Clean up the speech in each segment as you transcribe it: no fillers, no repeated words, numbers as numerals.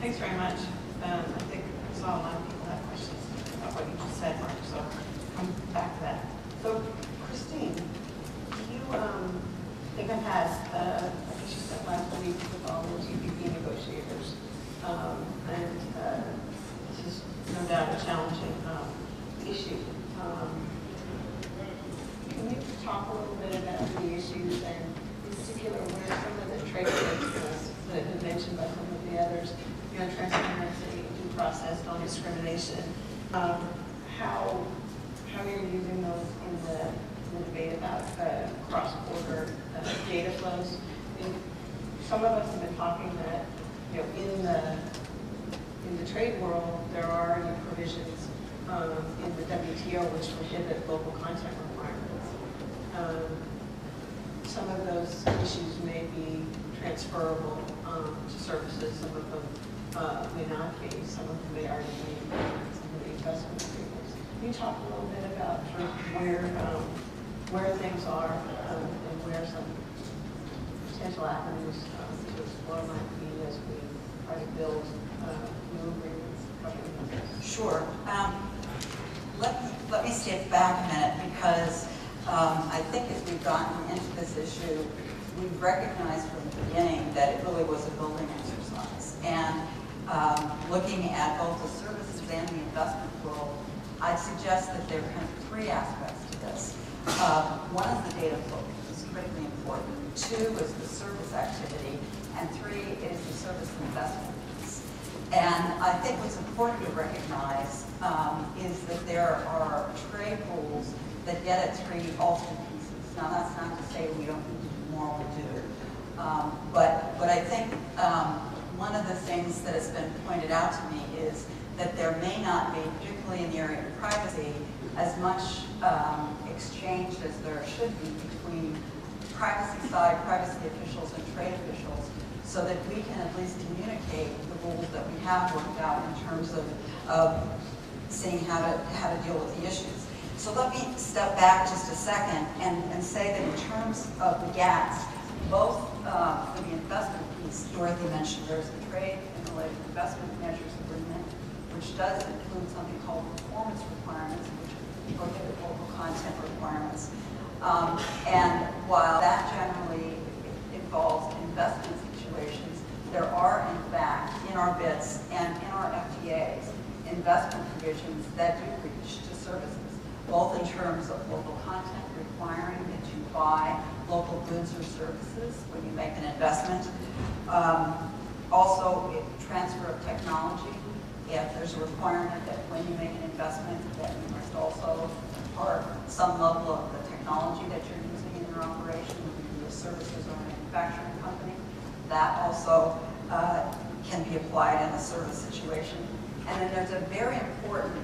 Thanks very much. I think I saw a lot of people have questions about what you just said, Marc, so I'm back to that. So, Christine, you think I've had, I guess you said last week with all the GPP negotiators, and this is no doubt a challenging issue. Can you talk a little bit about the issues and in particular where some of the trade cases that have been mentioned by some of the others, you know, transparency, due process, non-discrimination, how you're using those in the debate about cross-border data flows? And some of us have been talking that, you know, in the trade world, there are new provisions in the WTO which prohibit local content requirements. Some of those issues may be transferable to services. Some of them may not be. Some of them may already be some of the investment agreements. Can you talk a little bit about sort of where things are and where some potential avenues to explore might be as we try to build new agreements covering this? Sure. Let me step back a minute because I think as we've gotten into this issue, we've recognized from the beginning that it really was a building exercise. And looking at both the services and the investment world, I'd suggest that there are kind of three aspects to this. One is the data flow, which is critically important. Two is the service activity. And three is the service investment piece. And I think what's important to recognize is that there are trade rules that get at all three pieces. Now that's not to say we don't need to do more, we do. But I think one of the things that has been pointed out to me is that there may not be, particularly in the area of privacy, as much exchange as there should be between privacy side, privacy officials and trade officials, so that we can at least communicate the rules that we have worked out in terms of seeing how to deal with the issues. So let me step back just a second and say that in terms of the GATS, both for the investment piece, Dorothy mentioned there's a trade and related investment measures agreement, which does include something called performance requirements, which prohibit local content requirements. And while that generally involves investment situations, there are in fact in our BITs and in our FTAs investment provisions that do reach to services, both in terms of local content requiring that you buy local goods or services when you make an investment. Also, transfer of technology. If there's a requirement that when you make an investment that you must also impart some level of the technology that you're using in your operation, whether you be a services or a manufacturing company, that also can be applied in a service situation. And then there's a very important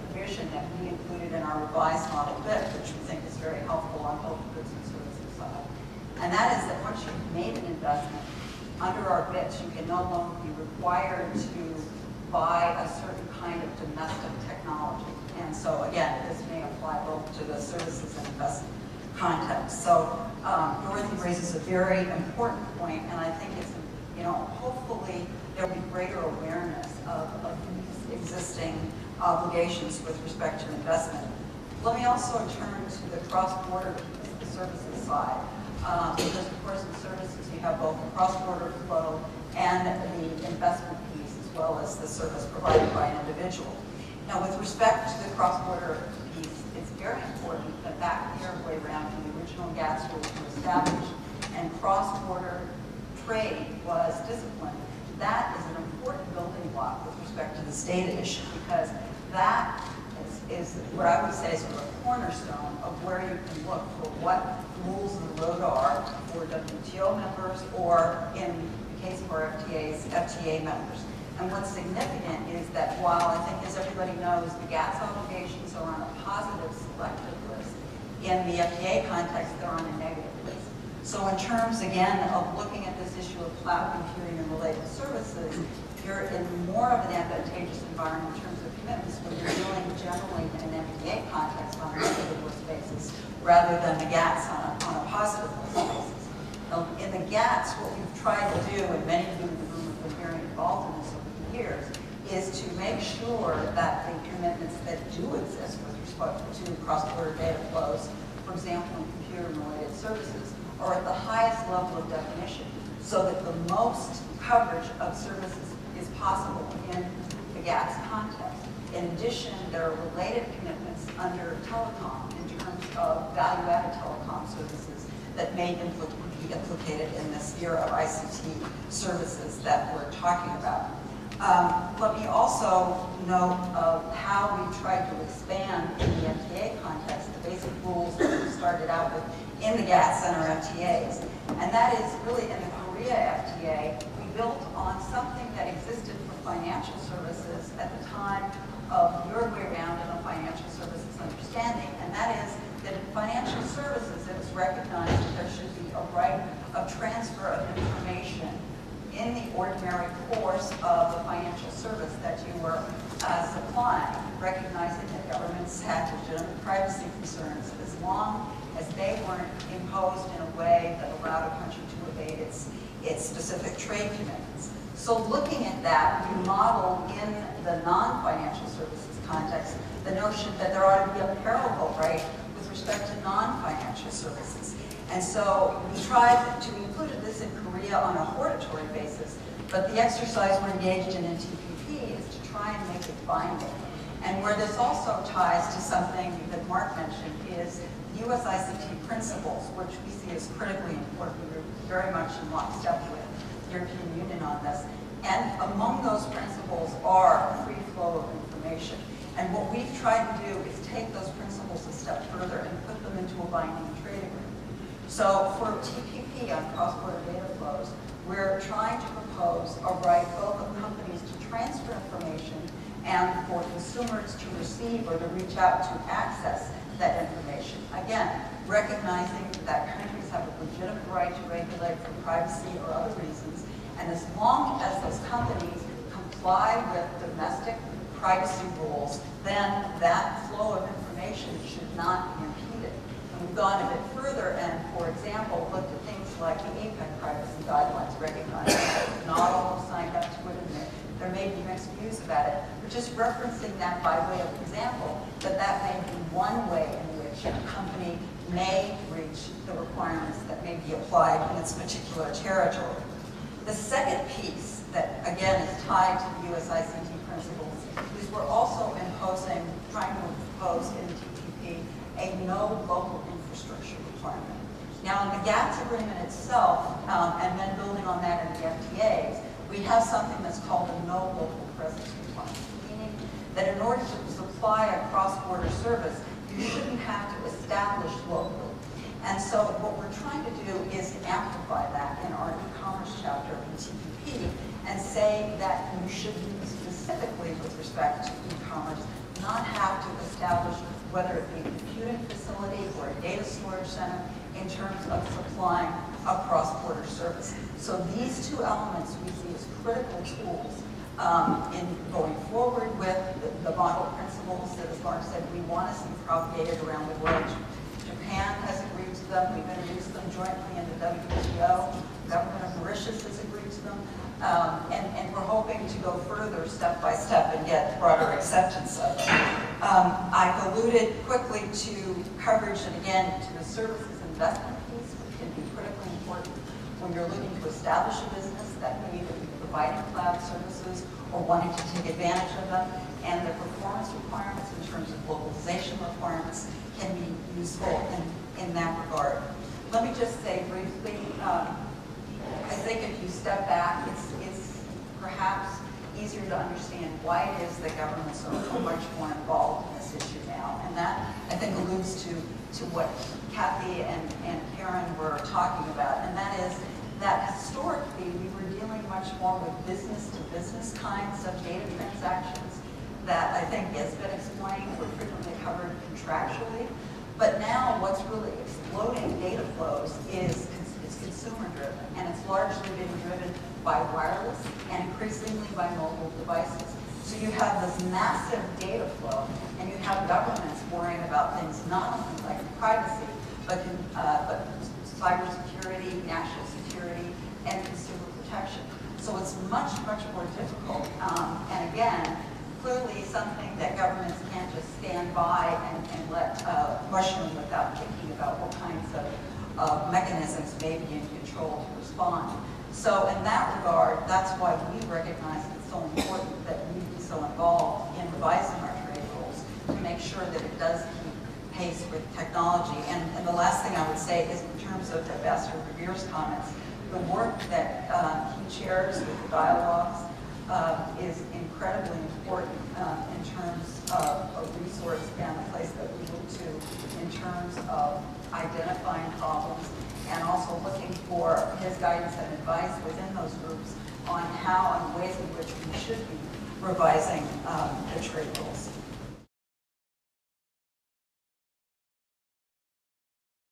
provision that we included in our revised model BIT, which we think is very helpful on both the goods and services side. And that is that once you've made an investment, under our BITs, you can no longer be required to buy a certain kind of domestic technology. And so again, this may apply both to the services and investment context. So Dorothy raises a very important point, and I think it's, you know, hopefully there will be greater awareness of these existing obligations with respect to investment. Let me also turn to the cross-border piece, the services side, because of course in services you have both the cross-border flow and the investment piece, as well as the service provided by an individual. Now, with respect to the cross-border piece, it's very important that that clear way around when the original GATS rules were established and cross-border trade was disciplined. That is an important building block with respect to this data issue, because that is what I would say is sort of a cornerstone of where you can look for what rules of the road are for WTO members, or in the case of our FTAs, FTA members. And what's significant is that while I think, as everybody knows, the GATS obligations are on a positive selective list, in the FTA context, they're on a negative list. So in terms, again, of looking at this issue of cloud computing and related services, you're in more of an advantageous environment in terms of commitments when you're dealing generally in an FTA context on a negative list basis, rather than the GATS on a positive list basis. Now, in the GATS, what we've tried to do, and many of you in the room have been very involved involved in this over the years, is to make sure that the commitments that do exist with respect to cross-border data flows, for example, in computer-related services, are at the highest level of definition, so that the most coverage of services is possible in the GATS context. In addition, there are related commitments under telecom in terms of value-added telecom services that may be implicated in this era of ICT services that we're talking about. Let me also note how we tried to expand in the FTA context the basic rules that we started out with in the GATS and our FTAs. And that is really in the Korea FTA, we built on something that existed for financial services at the time of your way around in the financial services understanding, and that is that in financial services it was recognized that there should be a right of transfer of information in the ordinary course of the financial service that you were supplying, recognizing that governments had legitimate privacy concerns as long as they weren't imposed in a way that allowed a country to evade its specific trade commitments. So looking at that, we model in the non-financial services context the notion that there ought to be a parallel right with respect to non-financial services. And so we tried to include this in Korea on a hortatory basis, but the exercise we're engaged in TPP is to try and make it binding. And where this also ties to something that Marc mentioned is US ICT principles, which we see as critically important. We're very much in lockstep with the European Union on this. And among those principles are free flow of information. And what we've tried to do is take those principles a step further and put them into a binding trade agreement. So for TPP on cross-border data flows, we're trying to propose a right both of companies to transfer information and for consumers to receive or to reach out to access that information. Again, recognizing that countries have a legitimate right to regulate for privacy or other reasons, and as long as those companies comply with domestic privacy rules, then that flow of information should not be impeded. And we've gone a bit further and, for example, looked at things like the APEC privacy guidelines, recognizing that not all have signed up to it and there may be mixed views about it, but just referencing that by way of example, that may be one way in which a company may reach the requirements that may be applied in its particular territory. The second piece that, again, is tied to the US ICT principles is we're also trying to impose in the TPP a no local infrastructure requirement. Now, in the GATS agreement itself, and then building on that in the FTAs, we have something that's called a no local presence requirement, meaning that in order to supply a cross-border service, you shouldn't have to establish locally. And so what we're trying to do is amplify that in our e-commerce chapter of the TPP and say that you should specifically with respect to e-commerce not have to establish whether it be a computing facility or a data storage center in terms of supplying a cross-border service. So these two elements we see as critical tools in going forward with the model principles that, as Marc said, we want to see propagated around the world. Japan has agreed to them. We've introduced them jointly in the WTO. The government of Mauritius has agreed to them. And we're hoping to go further step by step and get broader acceptance of them. I've alluded quickly to coverage and again to the services investment piece, which can be critically important when you're looking to establish a business that may either be providing cloud services or wanting to take advantage of them. And the performance requirements in terms of localization requirements can be useful in that regard. Let me just say briefly, I think if you step back, it's perhaps easier to understand why it is that governments are so much more involved in this issue now. And that, I think, alludes to what Kathy and Kaaren were talking about. And that is that historically we were dealing much more with business-to-business kinds of data transactions that I think has been explained, were frequently covered contractually. But now what's really exploding data flows is consumer-driven, and it's largely being driven by wireless and increasingly by mobile devices. So you have this massive data flow, and you have governments worrying about things not only like privacy, but cybersecurity, national security, and consumer protection. So it's much, much more difficult. And again, clearly something that governments can't just stand by and let mushroom without thinking about what kinds of mechanisms may be in control to respond. So in that regard, that's why we recognize it's so important that we be so involved in revising our trade rules to make sure that it does keep pace with technology. And the last thing I would say is in terms of Ambassador Verveer's comments, the work that he chairs with the dialogues is incredibly important in terms of a resource and a place that we look to in terms of identifying problems and also looking for his guidance and advice within those groups on how and ways in which we should be revising the trade rules.